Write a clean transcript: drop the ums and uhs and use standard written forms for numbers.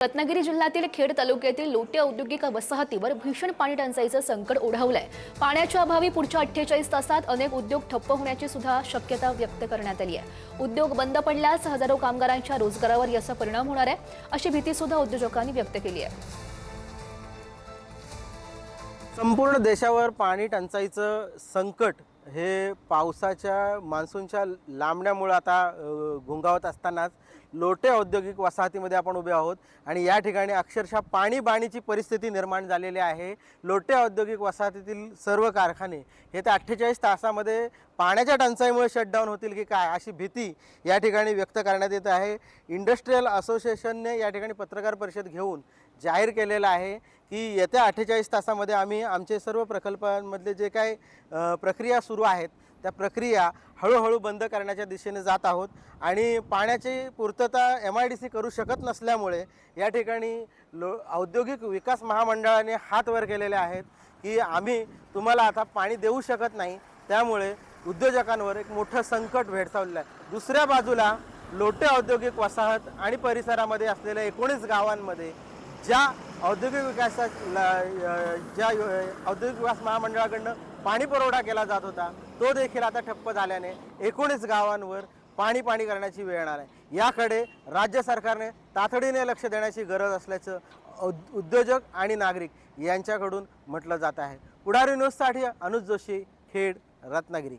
रत्नागिरी जिल्ह्यातील खेड तालुक्यातील लोटे औद्योगिक वसाहतीवर भीषण पाणी टंचाईचं संकट ओढवलंय। पाण्याच्या अभावी पुढच्या 48 तासात अनेक उद्योग ठप्प होण्याची सुद्धा शक्यता व्यक्त करण्यात आली आहे। उद्योग बंद पडल्यास हजारो कामगारांच्या रोजगारावर याचा परिणाम होणार आहे, अशी भीती सुद्धा उद्योजकांनी व्यक्त केली आहे। संपूर्ण देशावर पाणी टंचाईचं संकट हे पावसाच्या मान्सूनच्या लांबण्यामुळे आता घुंगावत असतानाच लोटे औद्योगिक वसाहतीमध्ये आपण उभे आहोत आणि या ठिकाणी अक्षरशः पाणीबाणीची परिस्थिती निर्माण झालेली आहे। लोटे औद्योगिक वसाहतीतील सर्व कारखाने हे त्या 48 तासामध्ये पाण्याच्या टंचाईमुळे शटडाऊन होतील की काय अशी भीती या ठिकाणी व्यक्त करण्यात येत आहे। इंडस्ट्रियल असोसिएशनने या ठिकाणी पत्रकार परिषद घेऊन जाहीर केलेलं आहे की येत्या 48 तासामध्ये आम्ही आमचे सर्व प्रकल्पांमधले जे काही प्रक्रिया सुरू आहेत त्या प्रक्रिया हळूहळू बंद करण्याच्या दिशेने जात आहोत आणि पाण्याची पूर्तता MIDC करू शकत नसल्यामुळे या ठिकाणी औद्योगिक विकास महामंडळाने हात वर केलेले आहेत की आम्ही तुम्हाला आता पाणी देऊ शकत नाही। त्यामुळे उद्योजकांवर एक मोठं संकट भेडसावलेलं आहे। दुसऱ्या बाजूला लोटे औद्योगिक वसाहत आणि परिसरामध्ये असलेल्या 19 गावांमध्ये ज्या औद्योगिक विकास महामंडळाकडून पाणी पुरवठा केला जात होता तो देखील आता ठप्प झाल्याने 19 गावांवर पाणी करण्याची वेळ येणार आहे। याकडे राज्य सरकारने तातडीने लक्ष देण्याची गरज असल्याचं उद्योजक आणि नागरिक यांच्याकडून म्हटलं जात आहे। पुढारी न्यूजसाठी अनुज जोशी, खेड, रत्नागिरी।